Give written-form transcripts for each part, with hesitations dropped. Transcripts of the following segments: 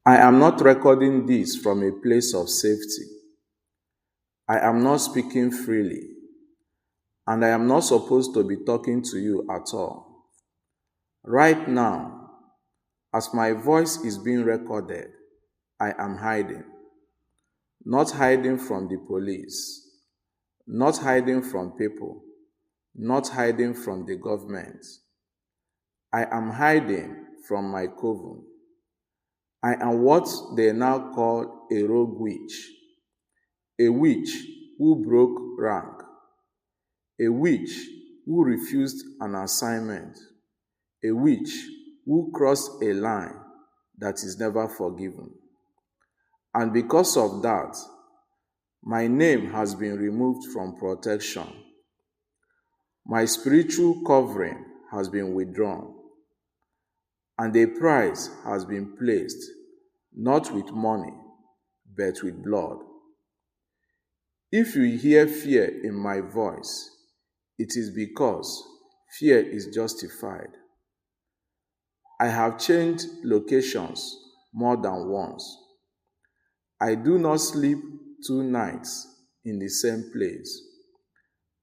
I am not recording this from a place of safety. I am not speaking freely, and I am not supposed to be talking to you at all. Right now, as my voice is being recorded, I am hiding. Not hiding from the police, not hiding from people, not hiding from the government. I am hiding from my coven. I am what they now call a rogue witch who broke rank, a witch who refused an assignment, a witch who crossed a line that is never forgiven. And because of that, my name has been removed from protection. My spiritual covering has been withdrawn, and a price has been placed, not with money, but with blood. If you hear fear in my voice, it is because fear is justified. I have changed locations more than once. I do not sleep 2 nights in the same place.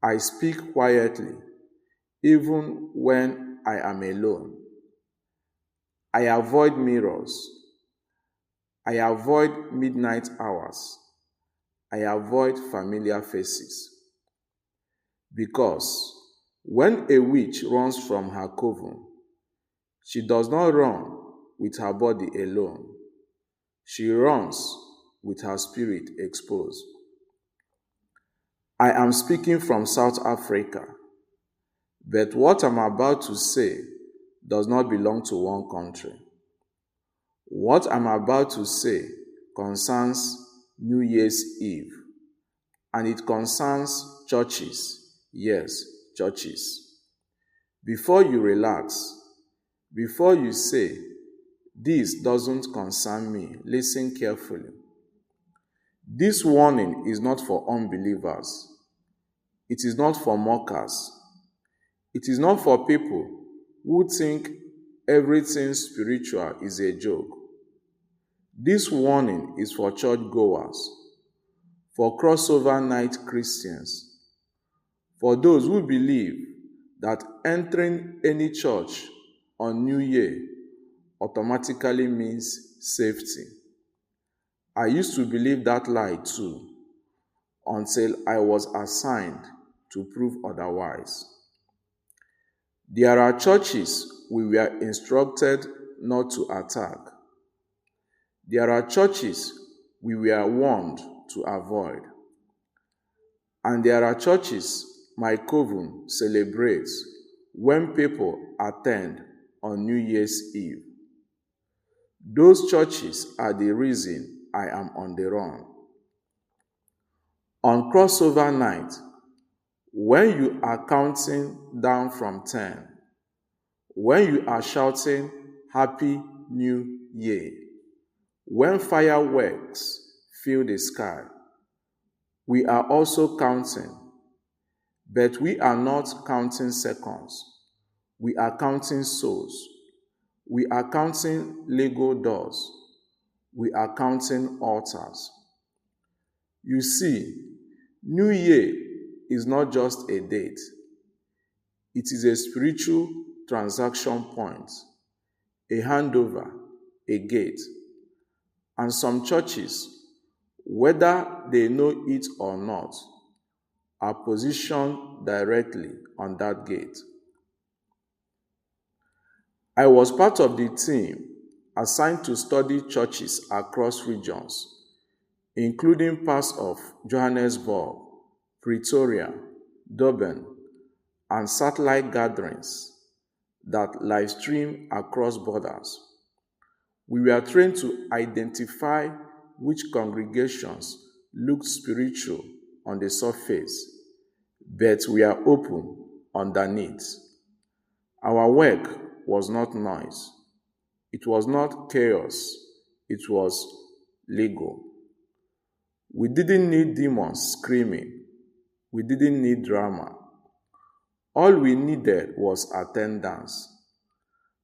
I speak quietly, even when I am alone. I avoid mirrors. I avoid midnight hours. I avoid familiar faces. Because when a witch runs from her coven, she does not run with her body alone. She runs with her spirit exposed. I am speaking from South Africa, but what I'm about to say does not belong to one country. What I'm about to say concerns New Year's Eve, and it concerns churches. Yes, churches. Before you relax, before you say, "This doesn't concern me," listen carefully. This warning is not for unbelievers. It is not for mockers. It is not for people who think everything spiritual is a joke. This warning is for churchgoers, for crossover night Christians, for those who believe that entering any church on New Year automatically means safety. I used to believe that lie too, until I was assigned to prove otherwise. There are churches we were instructed not to attack. There are churches we were warned to avoid. And there are churches my coven celebrates when people attend on New Year's Eve. Those churches are the reason I am on the run. On crossover night, when you are counting down from 10, when you are shouting Happy New Year, when fireworks fill the sky, we are also counting, but we are not counting seconds. We are counting souls. We are counting Lego doors. We are counting altars. You see, New Year is not just a date. It is a spiritual transaction point, a handover, a gate. And some churches, whether they know it or not, are positioned directly on that gate. I was part of the team assigned to study churches across regions, including parts of Johannesburg, Pretoria, Durban, and satellite gatherings that live stream across borders. We were trained to identify which congregations looked spiritual on the surface, but we are open underneath. Our work was not noise. It was not chaos. It was legal. We didn't need demons screaming. We didn't need drama. All we needed was attendance.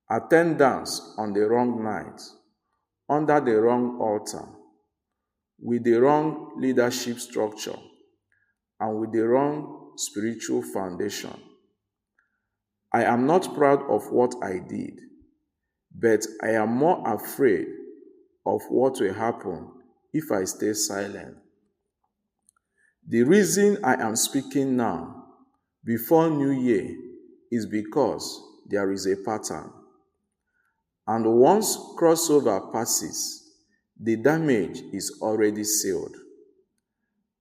Attendance on the wrong night, under the wrong altar, with the wrong leadership structure, and with the wrong spiritual foundation. I am not proud of what I did, but I am more afraid of what will happen if I stay silent. The reason I am speaking now, before New Year, is because there is a pattern. And once crossover passes, the damage is already sealed.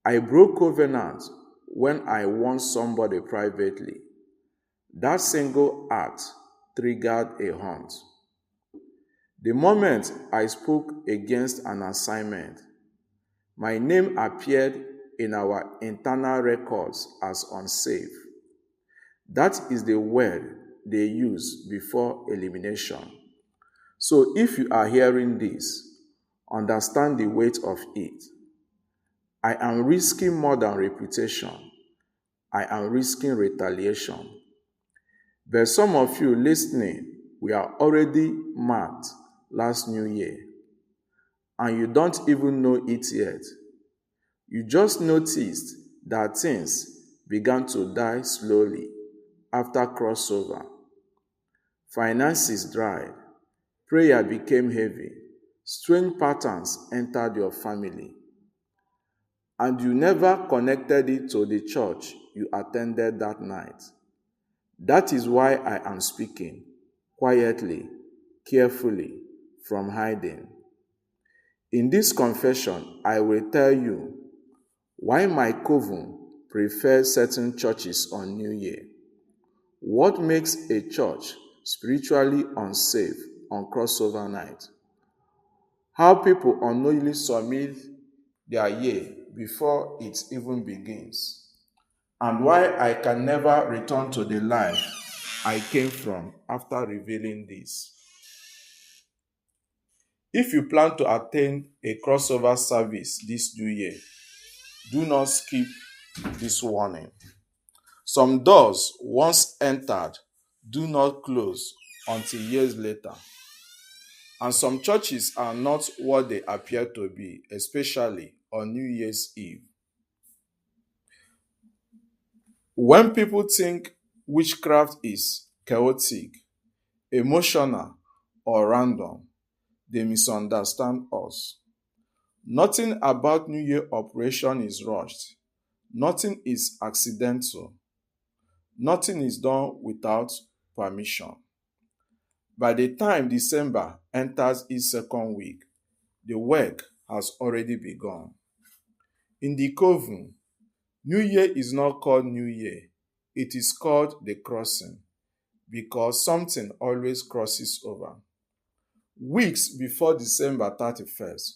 I broke covenant when I warned somebody privately. That single act triggered a hunt. The moment I spoke against an assignment, my name appeared in our internal records as unsafe. That is the word they use before elimination. So if you are hearing this, understand the weight of it. I am risking more than reputation. I am risking retaliation. But some of you listening, we are already marked last New Year, and you don't even know it yet. You just noticed that things began to die slowly after crossover. Finances dried, prayer became heavy, strange patterns entered your family, and you never connected it to the church you attended that night. That is why I am speaking quietly, carefully, from hiding. In this confession, I will tell you why my coven prefers certain churches on New Year, what makes a church spiritually unsafe on crossover night, how people unknowingly submit their year before it even begins, and why I can never return to the life I came from after revealing this. If you plan to attend a crossover service this New Year, do not skip this warning. Some doors, once entered, do not close until years later. And some churches are not what they appear to be, especially on New Year's Eve. When people think witchcraft is chaotic, emotional, or random, they misunderstand us. Nothing about New Year operation is rushed. Nothing is accidental. Nothing is done without permission. By the time December enters its second week, the work has already begun. In the coven, New Year is not called New Year. It is called the crossing because something always crosses over. Weeks before December 31st,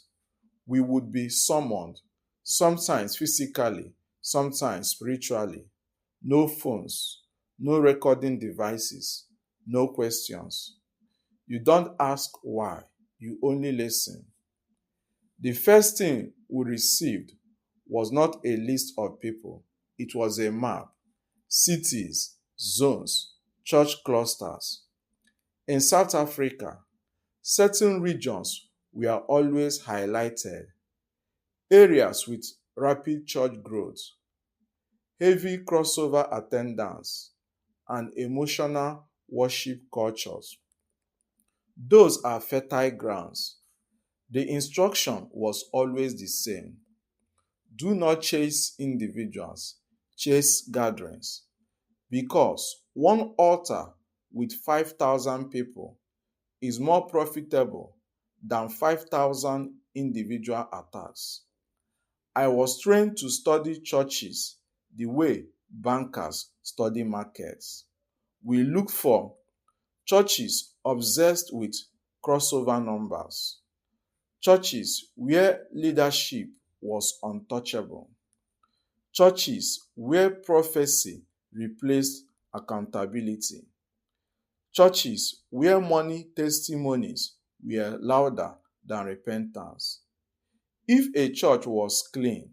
we would be summoned, sometimes physically, sometimes spiritually. No phones, no recording devices, no questions. You don't ask why, you only listen. The first thing we received was not a list of people, it was a map, cities, zones, church clusters. In South Africa, certain regions were always highlighted, areas with rapid church growth, heavy crossover attendance, and emotional worship cultures. Those are fertile grounds. The instruction was always the same. Do not chase individuals, chase gatherings. Because one altar with 5,000 people is more profitable than 5,000 individual attacks. I was trained to study churches the way bankers study markets. We look for churches obsessed with crossover numbers, churches where leadership was untouchable, churches where prophecy replaced accountability, churches where money testimonies were louder than repentance. If a church was clean,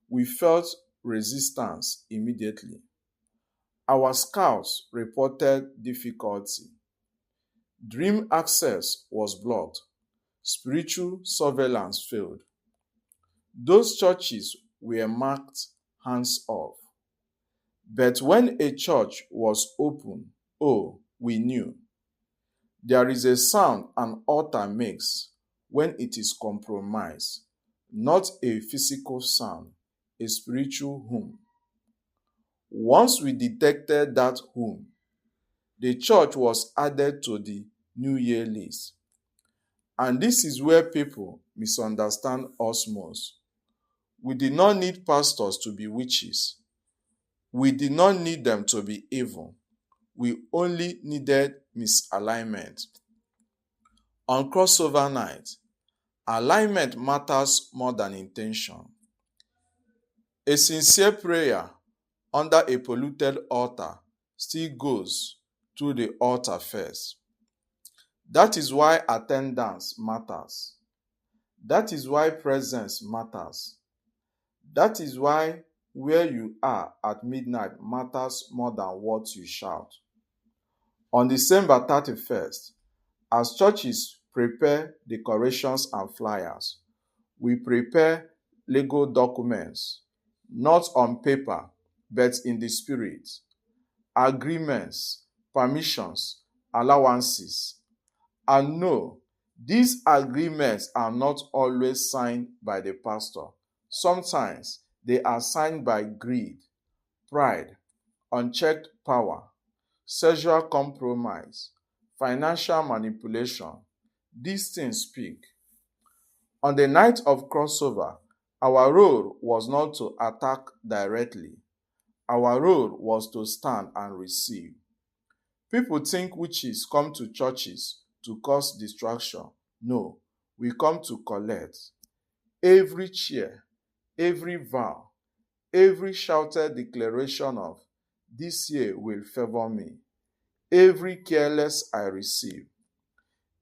we felt resistance immediately. Our scouts reported difficulty. Dream access was blocked. spiritual surveillance failed. Those churches were marked hands off. But when a church was open, oh, we knew. There is a sound an altar makes when it is compromised, not a physical sound, a spiritual hum. Once we detected that hum, the church was added to the New Year list. And this is where people misunderstand us most. We did not need pastors to be witches. We did not need them to be evil. We only needed misalignment. On crossover night, alignment matters more than intention. A sincere prayer under a polluted altar still goes through the altar first. That is why attendance matters. That is why presence matters. That is why where you are at midnight matters more than what you shout. On December 31st, as churches prepare decorations and flyers, we prepare legal documents, not on paper, but in the spirit. Agreements, permissions, allowances. And no, these agreements are not always signed by the pastor. Sometimes they are signed by greed, pride, unchecked power, sexual compromise, financial manipulation. These things speak. On the night of crossover, our role was not to attack directly. Our role was to stand and receive. People think witches come to churches to cause distraction. No, we come to collect. Every cheer, every vow, every shouted declaration of, "This year will favor me," every careless I receive.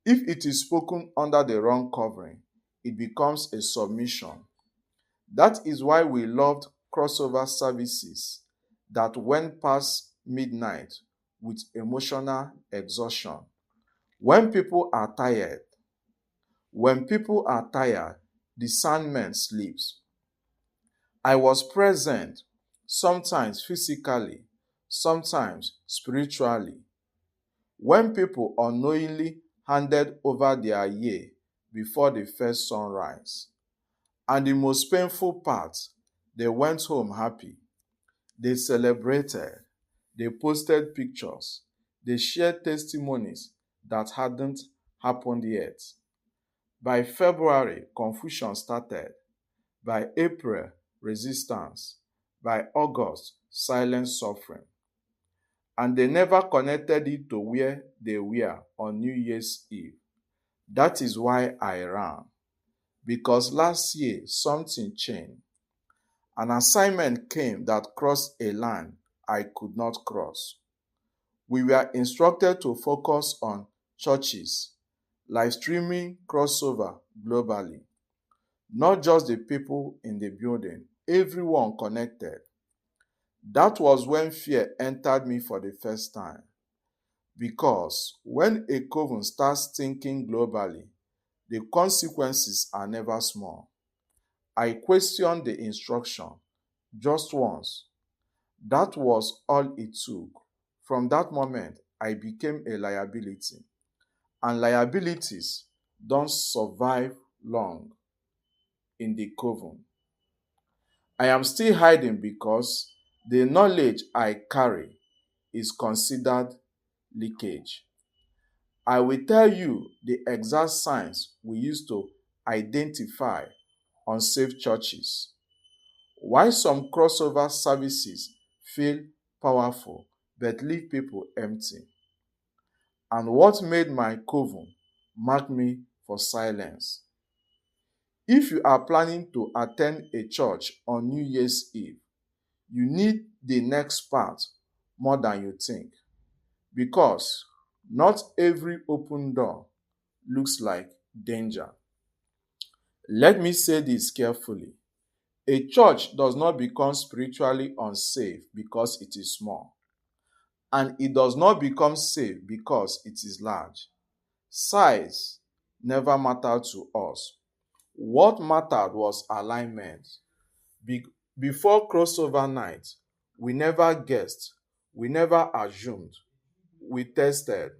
If it is spoken under the wrong covering, it becomes a submission. That is why we loved crossover services that went past midnight with emotional exhaustion. When people are tired, discernment sleeps. I was present, sometimes physically, sometimes spiritually. When people unknowingly handed over their year before the first sunrise. And the most painful part, they went home happy. They celebrated. They posted pictures. They shared testimonies that hadn't happened yet. By February, confusion started. By April, resistance. By August, silent suffering. And they never connected it to where they were on New Year's Eve. That is why I ran. Because last year, something changed. An assignment came that crossed a line I could not cross. We were instructed to focus on churches, live streaming crossover globally. Not just the people in the building, everyone connected. That was when fear entered me for the first time. Because when a coven starts thinking globally, the consequences are never small. I questioned the instruction just once. That was all it took. From that moment, I became a liability. And liabilities don't survive long in the coven. I am still hiding because the knowledge I carry is considered leakage. I will tell you the exact signs we use to identify unsafe churches. Why some crossover services feel powerful but leave people empty. And what made my coven mark me for silence. If you are planning to attend a church on New Year's Eve, you need the next part more than you think. Because not every open door looks like danger. Let me say this carefully. A church does not become spiritually unsafe because it is small. And it does not become safe because it is large. Size never mattered to us. What mattered was alignment. Be- Before crossover night, we never guessed, we never assumed, we tested.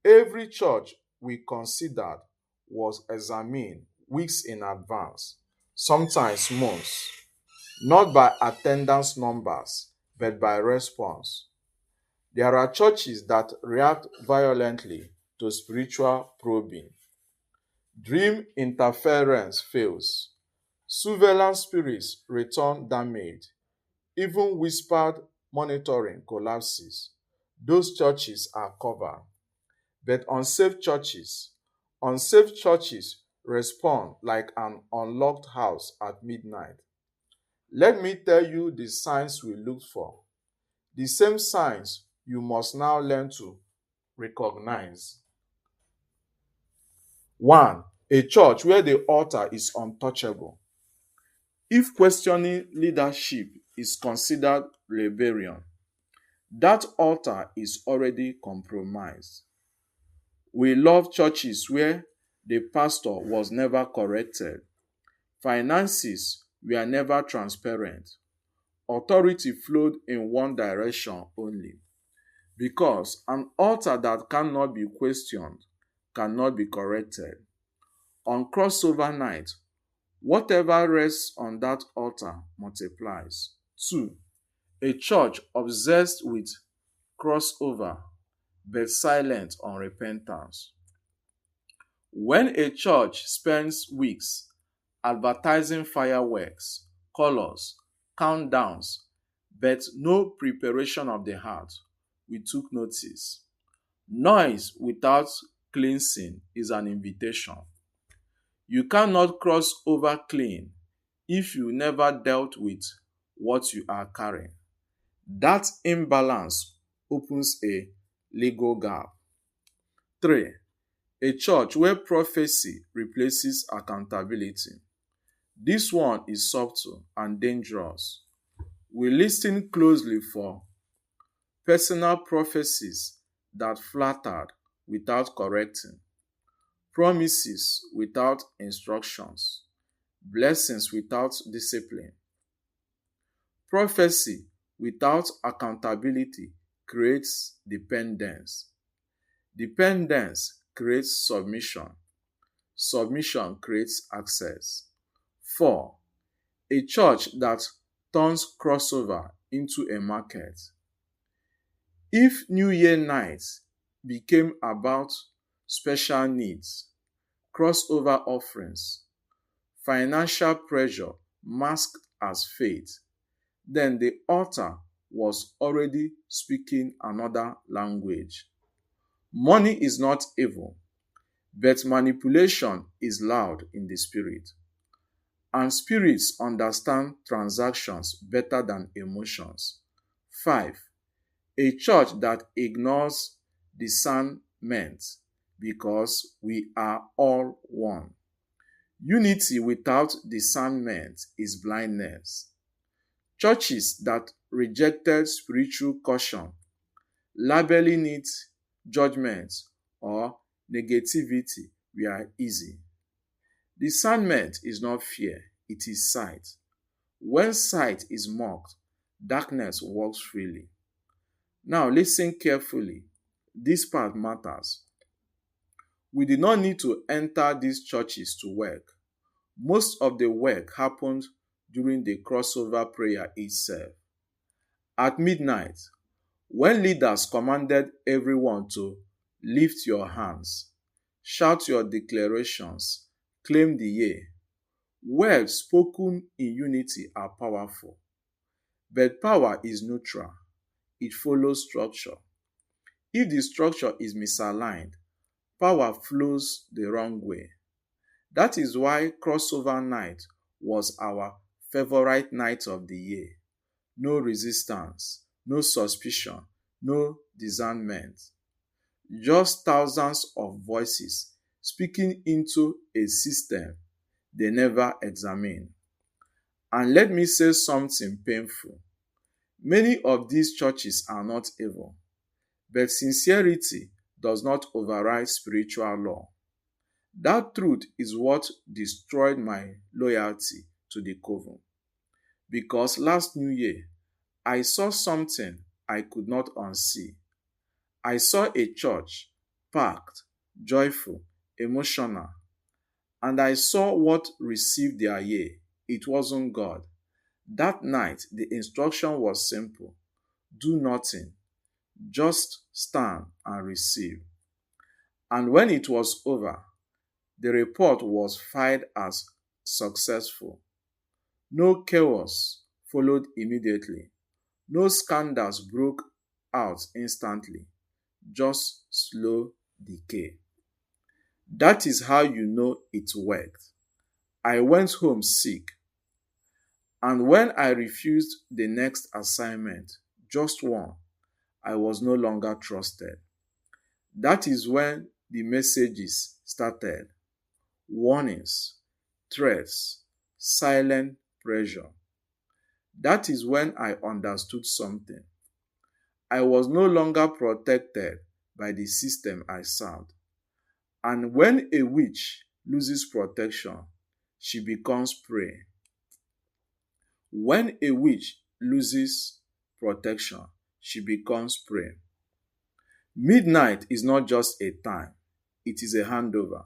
Every church we considered was examined weeks in advance, sometimes months, not by attendance numbers, but by response. There are churches that react violently to spiritual probing. Dream interference fails. Surveillance spirits return damaged. Even whispered monitoring collapses. Those churches are covered. But unsafe churches respond like an unlocked house at midnight. Let me tell you the signs we look for. The same signs you must now learn to recognize. 1. A church where the altar is untouchable. If questioning leadership is considered rebellion, that altar is already compromised. We love churches where the pastor was never corrected, finances were never transparent, authority flowed in one direction only. Because an altar that cannot be questioned cannot be corrected. On crossover night, whatever rests on that altar multiplies. 2. A church obsessed with crossover but silent on repentance. When a church spends weeks advertising fireworks, colors, countdowns, but no preparation of the heart, we took notice. Noise without cleansing is an invitation. You cannot cross over clean if you never dealt with what you are carrying. That imbalance opens a legal gap. 3. A church where prophecy replaces accountability. This one is subtle and dangerous. We listen closely for personal prophecies that flattered without correcting, promises without instructions, blessings without discipline. Prophecy without accountability creates dependence. Dependence creates submission. Submission creates access. 4. A church that turns crossover into a market. If New Year night became about special needs, crossover offerings, financial pressure masked as faith, then the altar was already speaking another language. Money is not evil, but manipulation is loud in the spirit. And spirits understand transactions better than emotions. 5. A church that ignores discernment because we are all one. Unity without discernment is blindness. Churches that rejected spiritual caution, labeling it judgment or negativity were easy. Discernment is not fear, it is sight. When sight is mocked, darkness walks freely. Now listen carefully. This part matters. We did not need to enter these churches to work. Most of the work happened during the crossover prayer itself. At midnight, when leaders commanded everyone to lift your hands, shout your declarations, claim the year, words spoken in unity are powerful. But power is neutral. It follows structure. If the structure is misaligned, power flows the wrong way. That is why crossover night was our favorite night of the year. No resistance, no suspicion, no discernment. Just thousands of voices speaking into a system they never examined. And let me say something painful. Many of these churches are not evil, but sincerity does not override spiritual law. That truth is what destroyed my loyalty to the coven. Because last New Year, I saw something I could not unsee. I saw a church packed, joyful, emotional, and I saw what received their year. It wasn't God. That night, the instruction was simple: do nothing, just stand and receive. And when it was over, the report was filed as successful. No chaos followed immediately. No scandals broke out instantly. Just slow decay. That is how you know it worked. I went home sick, and when I refused the next assignment, just one, I was no longer trusted. That is when the messages started: warnings, threats, silent pressure. That is when I understood something. I was no longer protected by the system I served. And when a witch loses protection, she becomes prey. When a witch loses protection, she becomes prey. Midnight is not just a time, it is a handover.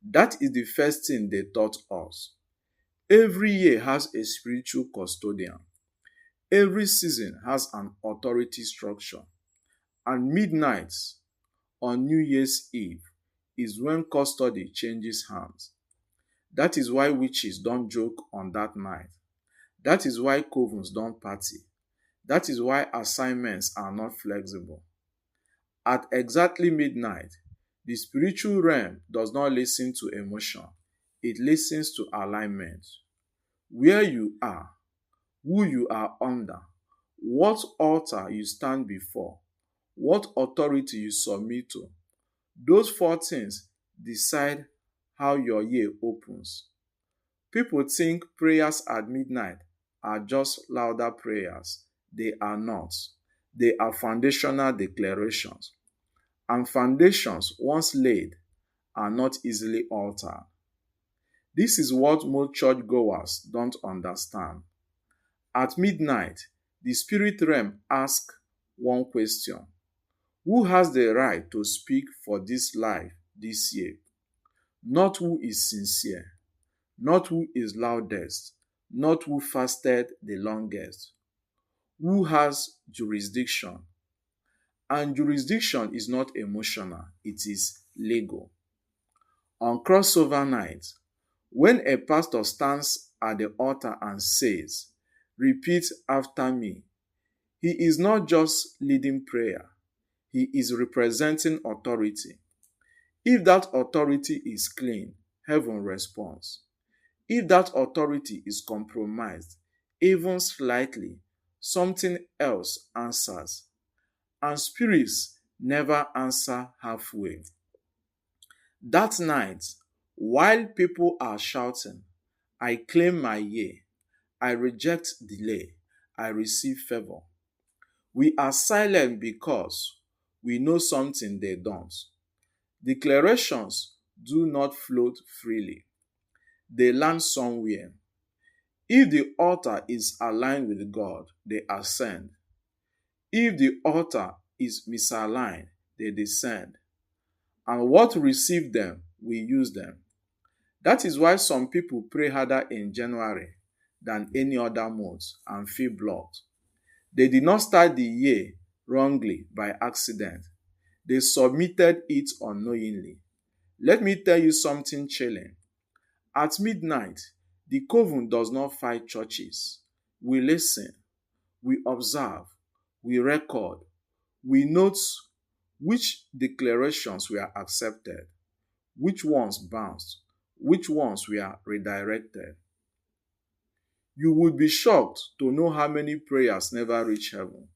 That is the first thing they taught us. Every year has a spiritual custodian. Every season has an authority structure. And midnight on New Year's Eve is when custody changes hands. That is why witches don't joke on that night. That is why covens don't party. That is why assignments are not flexible. At exactly midnight, the spiritual realm does not listen to emotion. It listens to alignment. Where you are, who you are under, what altar you stand before, what authority you submit to. Those four things decide how your year opens. People think prayers at midnight are just louder prayers. They are not. They are foundational declarations. And foundations, once laid, are not easily altered. This is what most churchgoers don't understand. At midnight, the spirit realm asks one question: who has the right to speak for this life this year? Not who is sincere, not who is loudest, not who fasted the longest. Who has jurisdiction? And jurisdiction is not emotional, it is legal. On crossover night, when a pastor stands at the altar and says, "Repeat after me," he is not just leading prayer, he is representing authority. If that authority is clean, heaven responds. If that authority is compromised, even slightly, something else answers. And spirits never answer halfway. That night, while people are shouting, "I claim my year, I reject delay, I receive favor," we are silent because we know something they don't. Declarations do not float freely, they land somewhere. If the altar is aligned with God, they ascend. If the altar is misaligned, they descend. And what received them, we use them. That is why some people pray harder in January than any other month and feel blocked. They did not start the year wrongly by accident. They submitted it unknowingly. Let me tell you something chilling. At midnight, the coven does not fight churches. We listen, we observe, we record, we note which declarations were accepted, which ones bounced, which ones were redirected. You would be shocked to know how many prayers never reach heaven,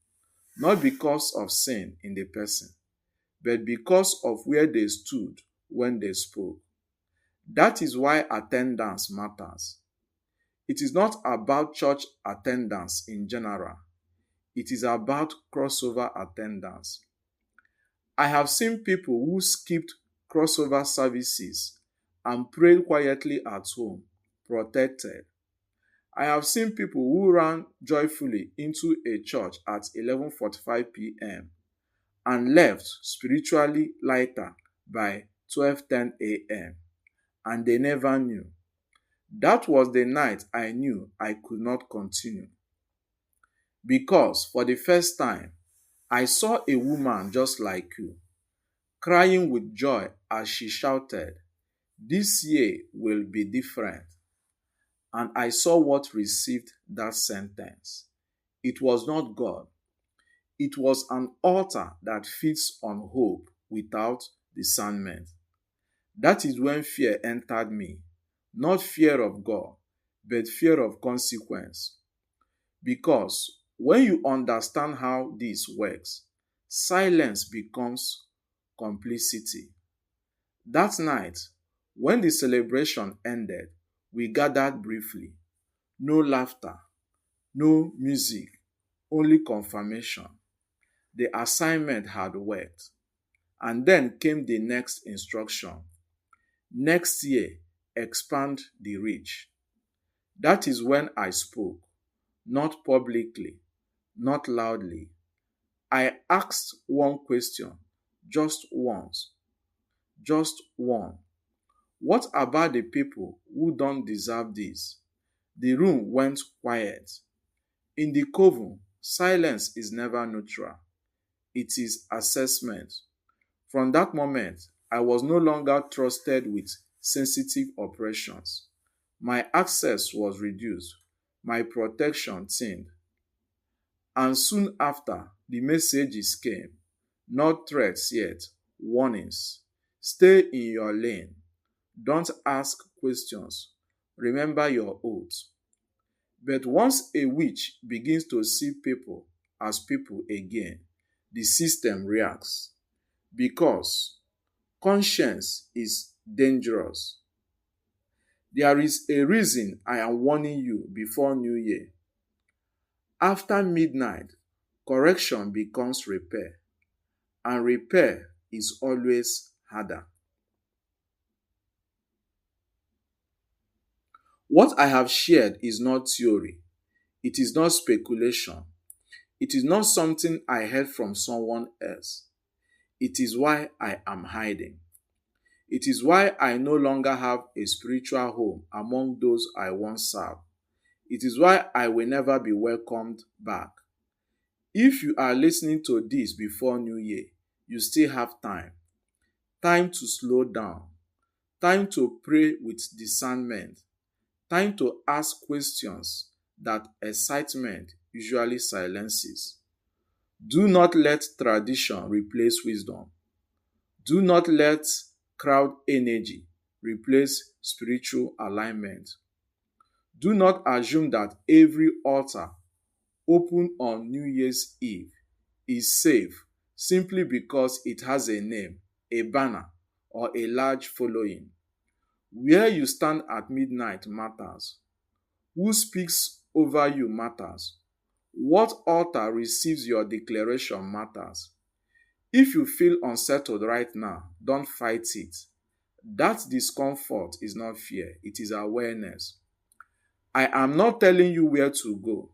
not because of sin in the person, but because of where they stood when they spoke. That is why attendance matters. It is not about church attendance in general. It is about crossover attendance. I have seen people who skipped crossover services and prayed quietly at home, protected. I have seen people who ran joyfully into a church at 11:45 p.m. and left spiritually lighter by 12:10 a.m. and they never knew. That was the night I knew I could not continue. Because for the first time, I saw a woman just like you, crying with joy as she shouted, "This year will be different." And I saw what received that sentence. It was not God. It was an altar that feeds on hope without discernment. That is when fear entered me. Not fear of God, but fear of consequence. Because when you understand how this works, silence becomes complicity. That night, when the celebration ended, we gathered briefly. No laughter, no music, only confirmation. The assignment had worked. And then came the next instruction. Next year, expand the reach. That is when I spoke, not publicly, not loudly. I asked one question, just once, just one. What about the people who don't deserve this? The room went quiet. In the coven, silence is never neutral. It is assessment. From that moment, I was no longer trusted with sensitive operations. My access was reduced, my protection thinned. And soon after, the messages came. Not threats yet, warnings. Stay in your lane. Don't ask questions. Remember your oath. But once a witch begins to see people as people again, the system reacts. Because conscience is dangerous. There is a reason I am warning you before New Year. After midnight, correction becomes repair, and repair is always harder. What I have shared is not theory, it is not speculation, it is not something I heard from someone else. It is why I am hiding. It is why I no longer have a spiritual home among those I once served. It is why I will never be welcomed back. If you are listening to this before New Year, you still have time. Time to slow down. Time to pray with discernment. Time to ask questions that excitement usually silences. Do not let tradition replace wisdom. Do not let crowd energy replace spiritual alignment. Do not assume that every altar open on New Year's Eve is safe simply because it has a name, a banner, or a large following. Where you stand at midnight matters. Who speaks over you matters. What altar receives your declaration matters. If you feel unsettled right now, don't fight it. That discomfort is not fear, it is awareness. I am not telling you where to go.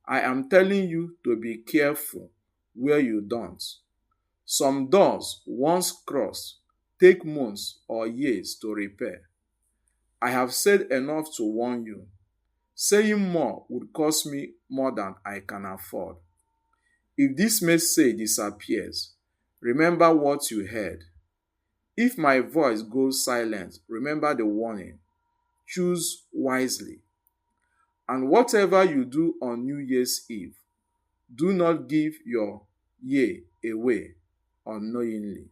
I am telling you to be careful where you don't. Some doors, once crossed, take months or years to repair. I have said enough to warn you. Saying more would cost me more than I can afford. If this message disappears, remember what you heard. If my voice goes silent, remember the warning. Choose wisely. And whatever you do on New Year's Eve, do not give your year away unknowingly.